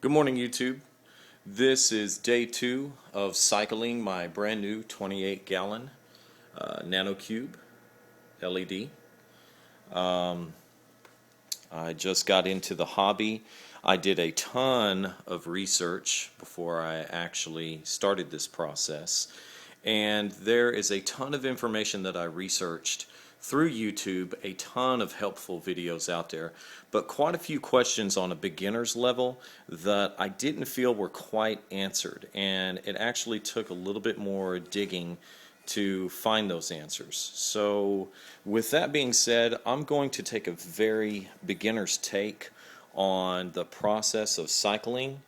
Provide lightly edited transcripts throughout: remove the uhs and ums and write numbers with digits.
Good morning, YouTube. This is day 2 of cycling my brand new 28-gallon nano cube LED. I just got into the hobby. I did a ton of research before I actually started this process, and there is a ton of information that I researched through YouTube, a ton of helpful videos out there, but quite a few questions on a beginner's level that I didn't feel were quite answered, and it actually took a little bit more digging to find those answers. So with that being said, I'm going to take a very beginner's take on the process of cycling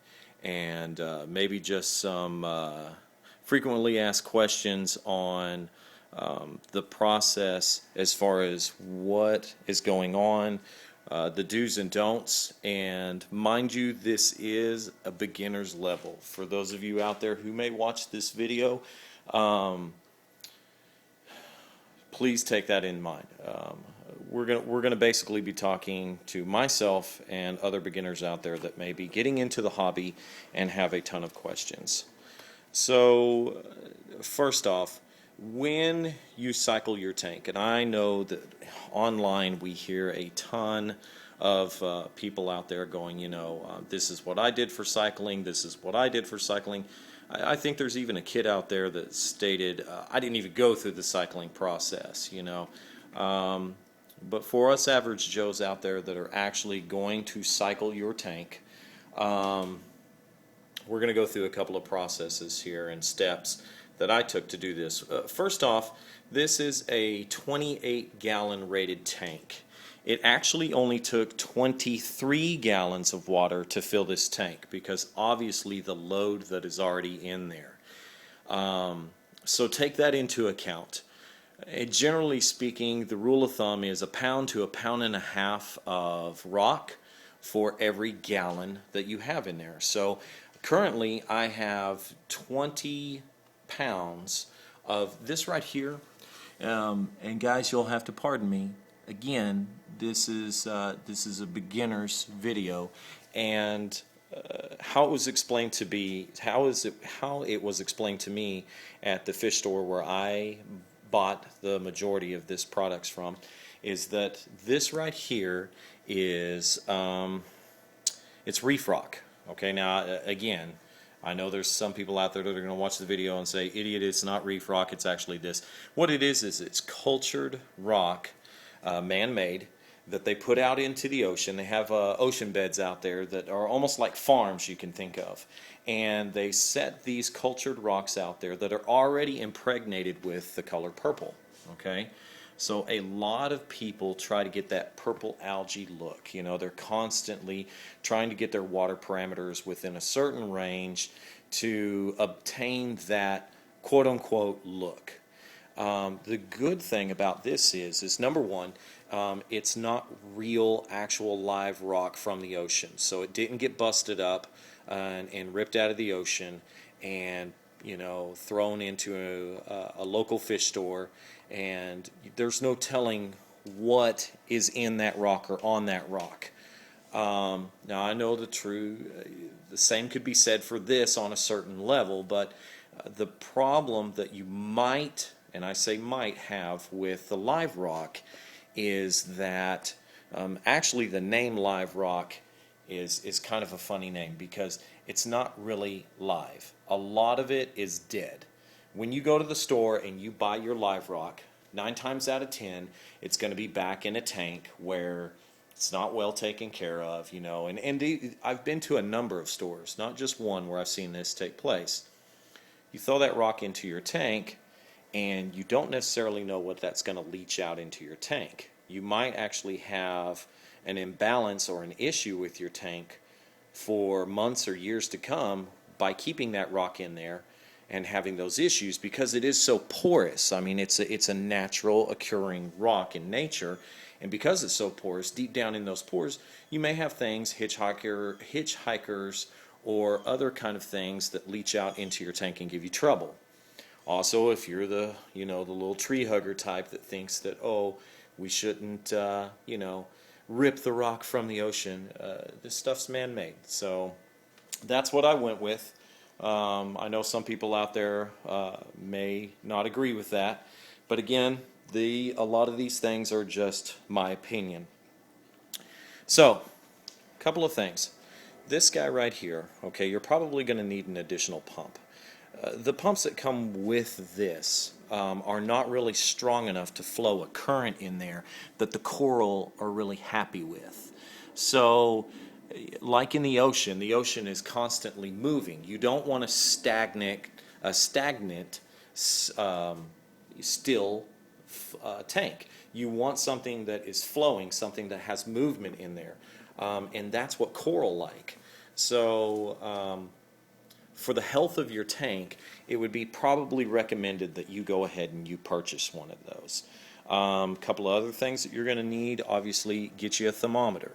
and maybe just some frequently asked questions on the process as far as what is going on, the do's and don'ts, and mind you, this is a beginner's level. For those of you out there who may watch this video, please take that in mind. We're gonna basically be talking to myself and other beginners out there that may be getting into the hobby and have a ton of questions. So first off, when you cycle your tank, and I know that online we hear a ton of people out there going, this is what I did for cycling, this is what I did for cycling. I think there's even a kid out there that stated, I didn't even go through the cycling process, but for us average Joes out there that are actually going to cycle your tank, we're going to go through a couple of processes here and steps that I took to do this. First off, this is a 28-gallon rated tank. It actually only took 23 gallons of water to fill this tank because obviously the load that is already in there. So take that into account. Generally speaking, the rule of thumb is 1 pound to 1.5 pounds of rock for every gallon that you have in there. So currently I have 20 pounds of this right here, and guys, you'll have to pardon me again. This is a beginner's video, and how it was explained to be how it was explained to me at the fish store where I bought the majority of this products from is that this right here is it's reef rock. Okay, now again, I know there's some people out there that are going to watch the video and say, idiot, it's not reef rock, it's actually this. What it is it's cultured rock, man-made, that they put out into the ocean. They have ocean beds out there that are almost like farms you can think of. And they set these cultured rocks out there that are already impregnated with the color purple. Okay? So a lot of people try to get that purple algae look. They're constantly trying to get their water parameters within a certain range to obtain that quote-unquote look. The good thing about this is number one, it's not real, actual live rock from the ocean. So it didn't get busted up and ripped out of the ocean and thrown into a local fish store, and there's no telling what is in that rock or on that rock. Now I know the same could be said for this on a certain level, but the problem that you might, and I say might, have with the live rock is that actually the name live rock is kind of a funny name because it's not really live. A lot of it is dead. When you go to the store and you buy your live rock, 9 times out of 10 it's going to be back in a tank where it's not well taken care of, and I've been to a number of stores, not just one, where I've seen this take place. You throw that rock into your tank and you don't necessarily know what that's going to leach out into your tank. You might actually have an imbalance or an issue with your tank for months or years to come by keeping that rock in there and having those issues because it is so porous. I mean, it's a natural occurring rock in nature, and because it's so porous, deep down in those pores, you may have things, hitchhikers, or other kind of things that leach out into your tank and give you trouble. Also, if you're the little tree hugger type that thinks that, oh, we shouldn't rip the rock from the ocean, this stuff's man-made. So that's what I went with. I know some people out there may not agree with that, but again, a lot of these things are just my opinion. So, a couple of things. This guy right here, okay, you're probably going to need an additional pump. The pumps that come with this are not really strong enough to flow a current in there that the coral are really happy with. So, like in the ocean is constantly moving. You don't want a stagnant, still tank. You want something that is flowing, something that has movement in there, and that's what coral like. So for the health of your tank, it would be probably recommended that you go ahead and you purchase one of those. Couple of other things that you're going to need, obviously, get you a thermometer.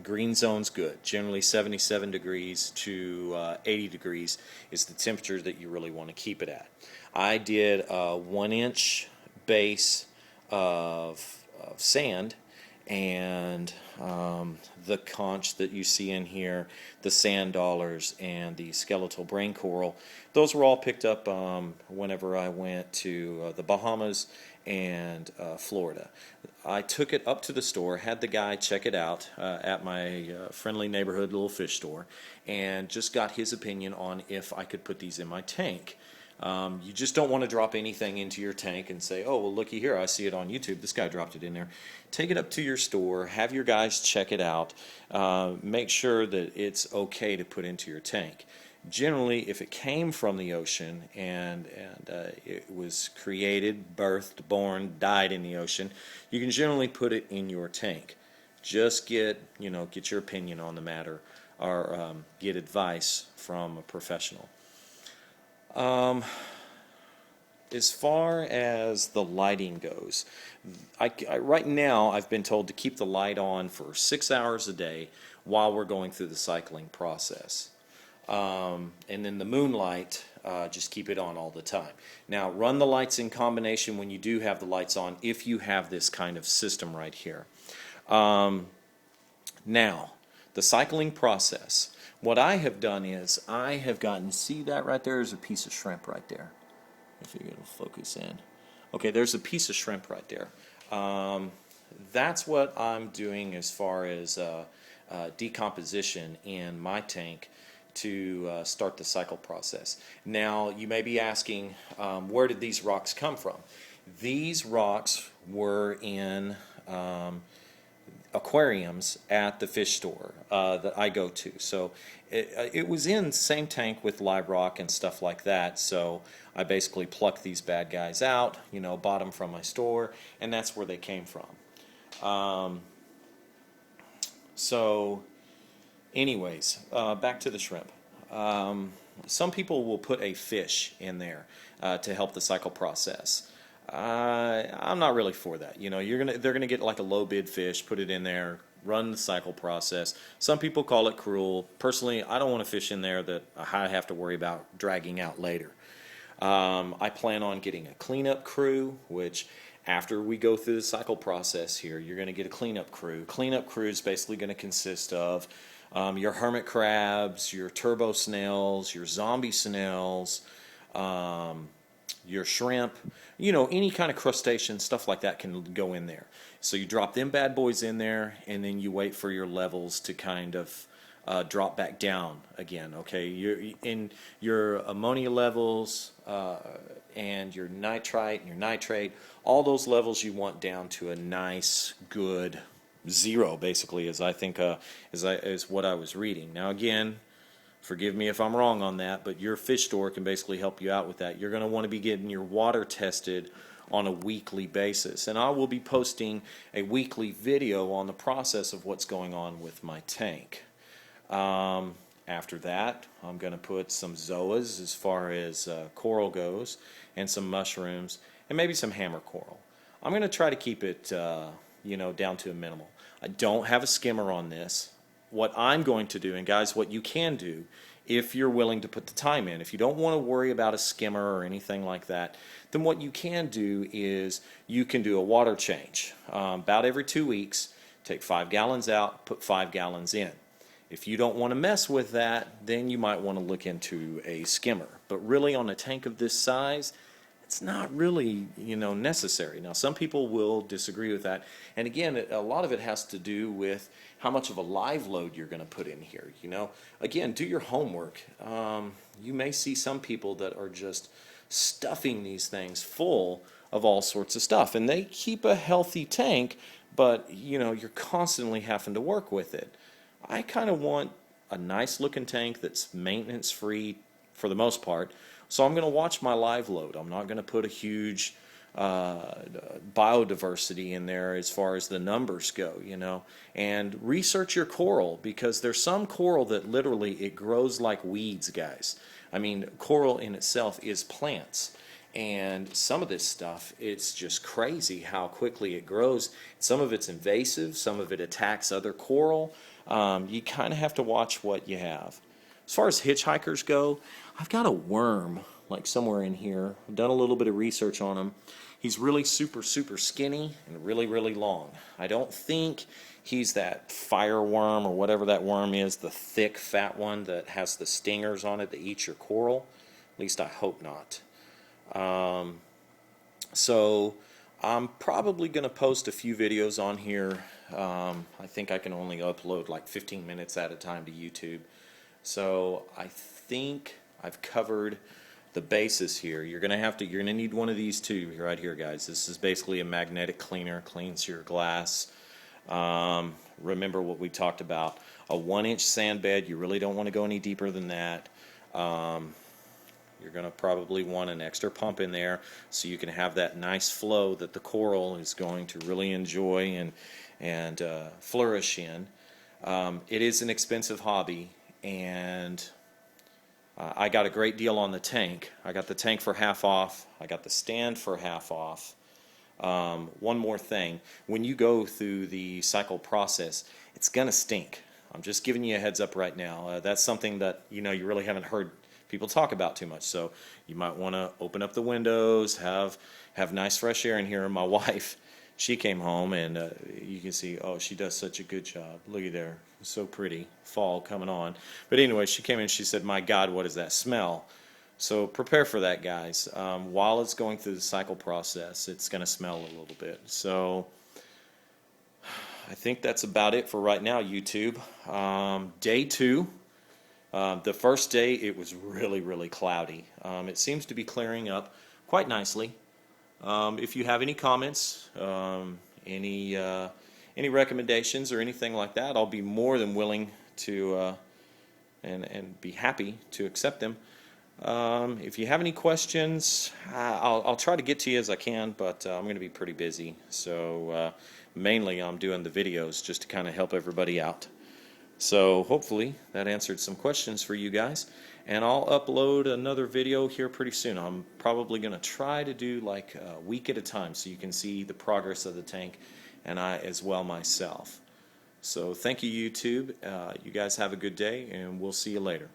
Green zone's good. Generally 77 degrees to 80 degrees is the temperature that you really want to keep it at. I did a 1-inch base of sand, and the conch that you see in here, the sand dollars, and the skeletal brain coral, those were all picked up whenever I went to the Bahamas and Florida. I took it up to the store, had the guy check it out at my friendly neighborhood little fish store, and just got his opinion on if I could put these in my tank. You just don't want to drop anything into your tank and say, oh, well, looky here, I see it on YouTube. This guy dropped it in there. Take it up to your store, have your guys check it out, make sure that it's okay to put into your tank. Generally, if it came from the ocean and it was created, birthed, born, died in the ocean, you can generally put it in your tank. Just get your opinion on the matter, or get advice from a professional. As far as the lighting goes, right now I've been told to keep the light on for 6 hours a day while we're going through the cycling process. And then the moonlight, just keep it on all the time. Now, run the lights in combination when you do have the lights on, if you have this kind of system right here. Now, the cycling process. What I have done is I have gotten, see that right there is a piece of shrimp right there. If you're going to focus in. Okay, there's a piece of shrimp right there. That's what I'm doing as far as decomposition in my tank to start the cycle process. Now, you may be asking, where did these rocks come from? These rocks were in aquariums at the fish store that I go to. So it was in the same tank with live rock and stuff like that. So I basically plucked these bad guys out, bought them from my store, and that's where they came from. So anyways, back to the shrimp. Some people will put a fish in there to help the cycle process. I'm not really for that. They're gonna get like a low bid fish, put it in there, run the cycle process. Some people call it cruel. Personally, I don't want a fish in there that I have to worry about dragging out later. I plan on getting a cleanup crew, which after we go through the cycle process here, you're going to get a cleanup crew. Cleanup crew is basically going to consist of your hermit crabs, your turbo snails, your zombie snails, your shrimp, any kind of crustacean, stuff like that can go in there. So you drop them bad boys in there, and then you wait for your levels to kind of drop back down again. Okay, in your ammonia levels and your nitrite and your nitrate, all those levels you want down to a nice, good zero, basically, as I think is what I was reading. Now again, forgive me if I'm wrong on that, but your fish store can basically help you out with that. You're going to want to be getting your water tested on a weekly basis, and I will be posting a weekly video on the process of what's going on with my tank. After that, I'm going to put some zoas as far as coral goes, and some mushrooms, and maybe some hammer coral. I'm going to try to keep it down to a minimal. I don't have a skimmer on this. What I'm going to do, and guys, what you can do if you're willing to put the time in, if you don't want to worry about a skimmer or anything like that, then what you can do is you can do a water change about every 2 weeks. Take 5 gallons out, put 5 gallons in. If you don't want to mess with that, then you might want to look into a skimmer. But really on a tank of this size, it's not really, necessary. Now, some people will disagree with that. And again, a lot of it has to do with how much of a live load you're going to put in here. Again, do your homework. You may see some people that are just stuffing these things full of all sorts of stuff. And they keep a healthy tank, but, you're constantly having to work with it. I kind of want a nice looking tank that's maintenance free for the most part. So I'm going to watch my live load. I'm not going to put a huge biodiversity in there as far as the numbers go, And research your coral, because there's some coral that literally it grows like weeds, guys. I mean, coral in itself is plants. And some of this stuff, it's just crazy how quickly it grows. Some of it's invasive, some of it attacks other coral. You kind of have to watch what you have. As far as hitchhikers go, I've got a worm like somewhere in here. I've done a little bit of research on him. He's really super skinny and really long. I don't think he's that fire worm or whatever that worm is, the thick fat one that has the stingers on it that eats your coral. At least I hope not. So I'm probably going to post a few videos on here. I think I can only upload like 15 minutes at a time to YouTube. So I think I've covered the basis here. You're gonna need one of these two right here, guys. This is basically a magnetic cleaner, cleans your glass. Remember what we talked about. A 1-inch sand bed, you really don't want to go any deeper than that. You're going to probably want an extra pump in there so you can have that nice flow that the coral is going to really enjoy and flourish in. It is an expensive hobby, and I got a great deal on the tank. I got the tank for half off. I got the stand for half off. One more thing. When you go through the cycle process, it's going to stink. I'm just giving you a heads up right now. That's something that you really haven't heard people talk about too much. So you might want to open up the windows, have nice fresh air in here. My wife, she came home, and you can see, oh, she does such a good job. Look at there, so pretty, fall coming on. But anyway, she came in, she said, my God, what is that smell? So prepare for that, guys. While it's going through the cycle process, it's going to smell a little bit. So I think that's about it for right now, YouTube. Day 2. The first day, it was really cloudy. It seems to be clearing up quite nicely. If you have any comments, any recommendations or anything like that, I'll be more than willing to and be happy to accept them. If you have any questions, I'll try to get to you as I can, but I'm going to be pretty busy. So mainly I'm doing the videos just to kind of help everybody out. So hopefully that answered some questions for you guys, and I'll upload another video here pretty soon. I'm probably going to try to do like a week at a time so you can see the progress of the tank, and I as well myself. So thank you, YouTube. You guys have a good day, and we'll see you later.